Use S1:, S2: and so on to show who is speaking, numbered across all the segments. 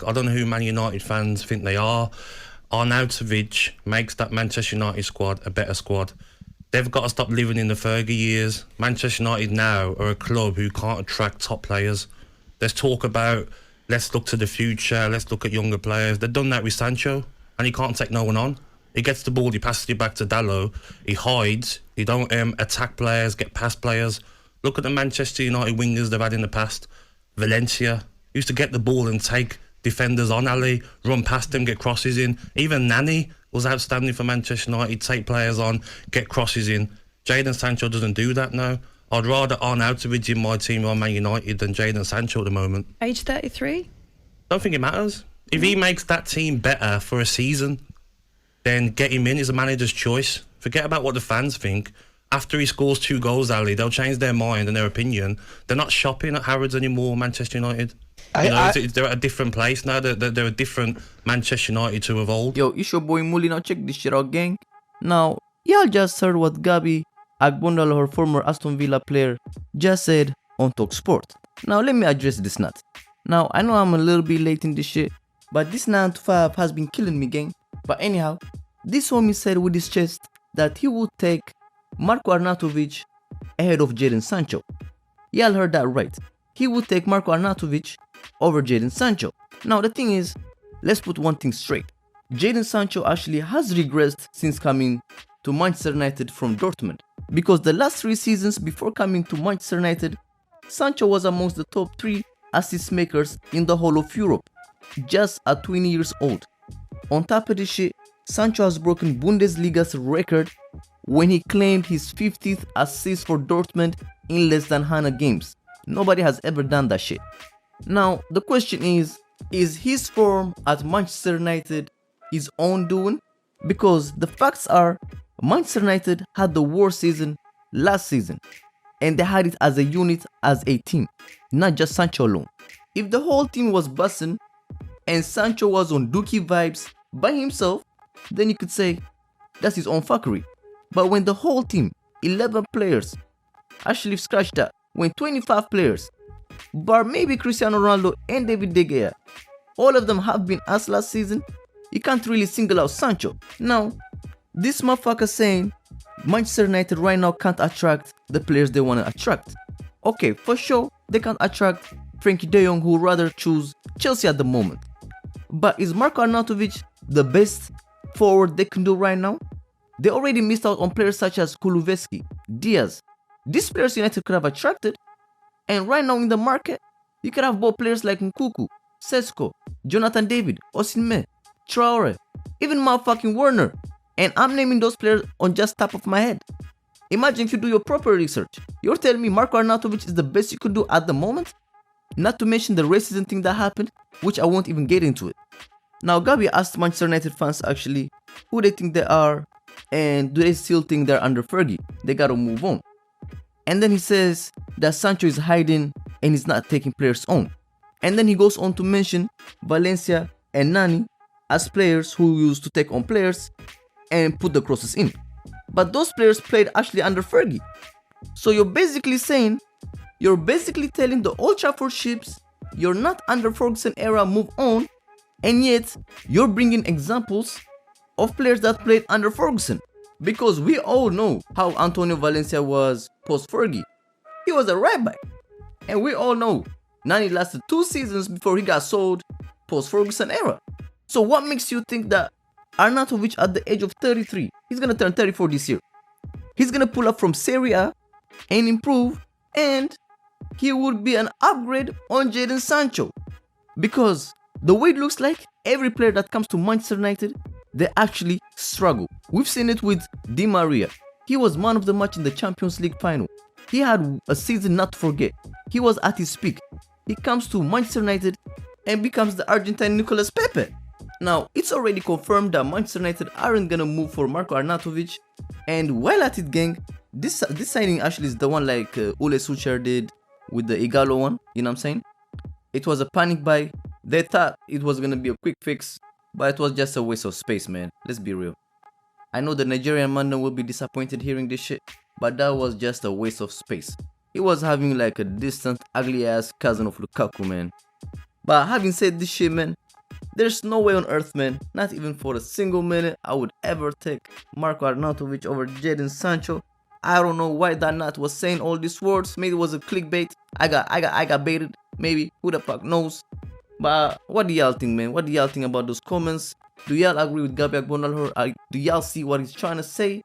S1: I don't know who Man United fans think they are. Arnautovic makes that Manchester United squad a better squad. They've got to stop living in the Fergie years. Manchester United now are a club who can't attract top players. There's talk about, let's look to the future, let's look at younger players. They've done that with Sancho, and he can't take no one on. He gets the ball, he passes it back to Dalot, he hides, he don't attack players, get past players. Look at the Manchester United wingers they've had in the past. Valencia used to get the ball and take defenders on alley, run past them, get crosses in. Even Nani was outstanding for Manchester United, take players on, get crosses in. Jadon Sancho doesn't do that now. I'd rather Arnautovic in my team on Man United than Jadon Sancho at the moment.
S2: Age 33?
S1: Don't think it matters. If he makes that team better for a season, then get him in. It's a manager's choice. Forget about what the fans think. After he scores 2 goals, Ali, they'll change their mind and their opinion. They're not shopping at Harrods anymore, Manchester United. They're at a different place now. They're a different Manchester United to of old.
S3: Yo, it's your boy Mully. Now check this shit out, gang. Now, y'all just heard what Gabby Agbondolahor, former Aston Villa player, just said on TalkSport. Now, let me address this nut. Now, I know I'm a little bit late in this shit, but this 9 to 5 has been killing me, gang. But anyhow, this homie said with his chest that he would take Marko Arnautovic ahead of Jadon Sancho. Y'all heard that right. He would take Marko Arnautovic over Jadon Sancho. Now the thing is, let's put one thing straight. Jadon Sancho actually has regressed since coming to Manchester United from Dortmund. Because the last 3 seasons before coming to Manchester United, Sancho was amongst the top 3 assist makers in the whole of Europe, just at 20 years old. On top of this shit, Sancho has broken Bundesliga's record when he claimed his 50th assist for Dortmund in less than 100 games. Nobody has ever done that shit. Now, the question is his form at Manchester United his own doing? Because the facts are, Manchester United had the worst season last season, and they had it as a unit, as a team, not just Sancho alone. If the whole team was busting and Sancho was on dookie vibes by himself, then you could say that's his own fuckery. But when the whole team, 11 players, actually scratch that, when 25 players, bar maybe Cristiano Ronaldo and David De Gea, all of them have been ass last season, you can't really single out Sancho. Now, this motherfucker saying Manchester United right now can't attract the players they want to attract. Okay, for sure, they can't attract Frankie de Jong, who would rather choose Chelsea at the moment. But is Marko Arnautovic the best forward they can do right now? They already missed out on players such as Kulusevski, Diaz. These players United could have attracted. And right now in the market, you could have both players like Nkunku, Sesko, Jonathan David, Osimhen, Traore, even motherfucking Werner. And I'm naming those players on just top of my head. Imagine if you do your proper research. You're telling me Marko Arnautovic is the best you could do at the moment? Not to mention the racism thing that happened, which I won't even get into it. Now, Gabby asked Manchester United fans actually who they think they are and do they still think they're under Fergie. They gotta move on. And then he says that Sancho is hiding and he's not taking players on. And then he goes on to mention Valencia and Nani as players who used to take on players and put the crosses in. But those players played actually under Fergie. So you're basically telling the Old Trafford ships you're not under Ferguson era, move on, and yet you're bringing examples of players that played under Ferguson. Because we all know how Antonio Valencia was post-Fergie. He was a right back. And we all know Nani lasted 2 seasons before he got sold post-Ferguson era. So what makes you think that Arnautovic at the age of 33, he's going to turn 34 this year, he's going to pull up from Serie A and improve, and he would be an upgrade on Jadon Sancho? Because the way it looks like, every player that comes to Manchester United, they actually struggle. We've seen it with Di Maria. He was man of the match in the Champions League final. He had a season not to forget. He was at his peak. He comes to Manchester United and becomes the Argentine Nicolas Pepe. Now, it's already confirmed that Manchester United aren't gonna move for Marko Arnautovic. And while at it, gang, this signing actually is the one like Ole Solskjaer did with the Igalo one. You know what I'm saying? It was a panic buy. They thought it was gonna be a quick fix, but it was just a waste of space, man. Let's be real. I know the Nigerian man will be disappointed hearing this shit, but that was just a waste of space. He was having like a distant, ugly ass cousin of Lukaku, man. But having said this shit, man, There's no way on earth, man, not even for a single minute, I would ever take Marko Arnautovic over Jadon Sancho. I don't know why that nut was saying all these words. Maybe it was a clickbait. I got baited. Maybe, who the fuck knows? But what do y'all think, man? What do y'all think about those comments? Do y'all agree with Gabby Agbondolahor? Do y'all see what he's trying to say?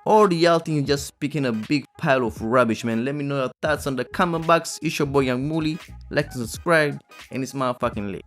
S3: Or do y'all think he's just speaking a big pile of rubbish, man? Let me know your thoughts on the comment box. It's your boy YoungMully. Like and subscribe, and it's motherfucking late.